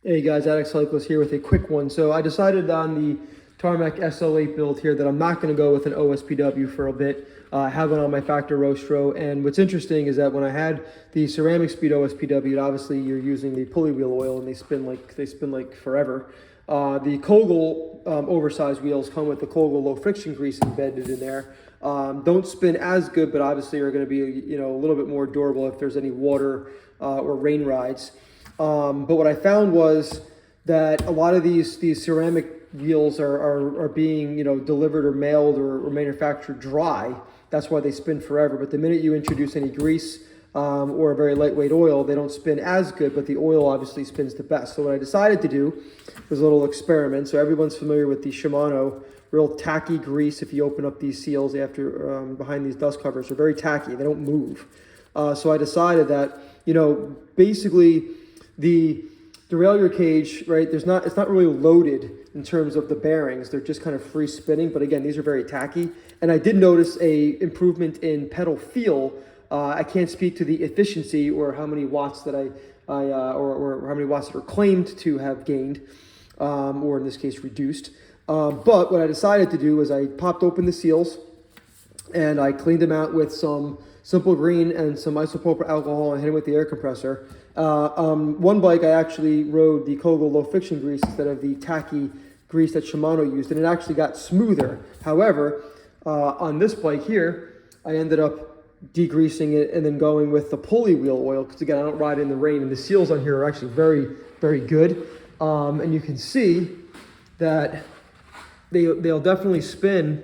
Hey guys, Addict Cyclist here with a quick one. So I decided on the Tarmac SL8 build here that I'm not going to go with an Ospw for a bit. I have it on my Factor Rostro, and what's interesting is that when I had the ceramic speed Ospw, obviously you're using the pulley wheel oil and they spin like forever. The Kogel oversized wheels come with the Kogel low friction grease embedded in there. Don't spin as good, but obviously are going to be a little bit more durable if there's any water or rain rides. But what I found was that a lot of these ceramic wheels are being delivered or mailed or manufactured dry. That's why they spin forever. But the minute you introduce any grease or a very lightweight oil, they don't spin as good, but the oil obviously spins the best. So what I decided to do was a little experiment. So everyone's familiar with the Shimano real tacky grease. If you open up these seals after behind these dust covers, they're very tacky. They don't move. So I decided that basically the derailleur cage, right? It's not really loaded in terms of the bearings. They're just kind of free spinning. But again, these are very tacky. And I did notice a improvement in pedal feel. I can't speak to the efficiency or how many watts that or how many watts that are claimed to have gained, or in this case reduced. But what I decided to do was I popped open the seals and I cleaned them out with some Simple Green and some isopropyl alcohol and hit it with the air compressor. One bike I actually rode the Kogel low friction grease instead of the tacky grease that Shimano used, and it actually got smoother. However, on this bike here, I ended up degreasing it and then going with the pulley wheel oil because again, I don't ride in the rain, and the seals on here are actually very, very good. And you can see that they'll definitely spin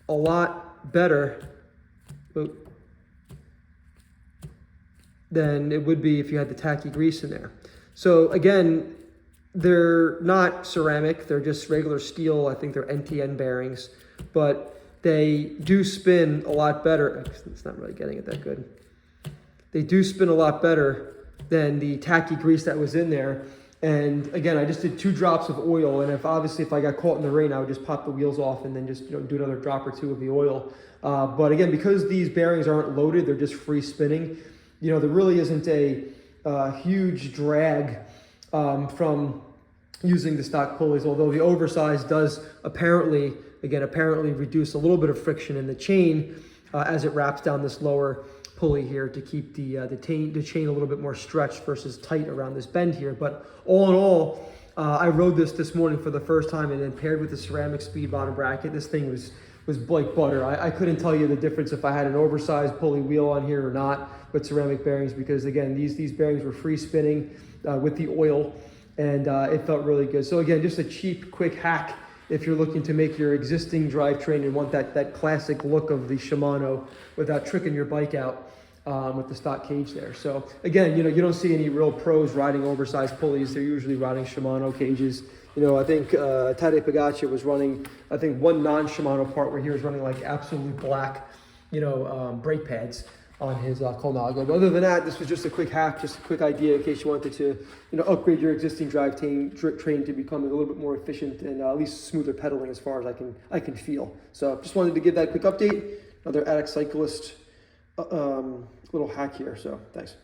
a lot better than it would be if you had the tacky grease in there. So again, they're not ceramic, they're just regular steel. I think they're NTN bearings, but they do spin a lot better. It's not really getting it that good. They do spin a lot better than the tacky grease that was in there. And again, I just did 2 drops of oil, and if I got caught in the rain, I would just pop the wheels off and then just do another drop or 2 of the oil. But again, because these bearings aren't loaded, they're just free spinning. There really isn't a huge drag from using the stock pulleys, although the oversized does apparently reduce a little bit of friction in the chain as it wraps down this lower pulley here to keep the chain a little bit more stretched versus tight around this bend here. But all in all, I rode this morning for the first time, and then paired with the ceramic speed bottom bracket, this thing was like butter. I couldn't tell you the difference if I had an oversized pulley wheel on here or not with ceramic bearings, because again, these bearings were free spinning with the oil, and it felt really good. So again, just a cheap, quick hack if you're looking to make your existing drivetrain and want that classic look of the Shimano without tricking your bike out with the stock cage there. So again, you don't see any real pros riding oversized pulleys. They're usually riding Shimano cages. I think Tadej Pogacar was running, I think, one non-Shimano part where he was running like absolute black, brake pads on his Colnago. But other than that, this was just a quick hack, just a quick idea in case you wanted to, upgrade your existing drivetrain to become a little bit more efficient and at least smoother pedaling as far as I can feel. So just wanted to give that quick update. Another Addict Cyclist little hack here. So thanks.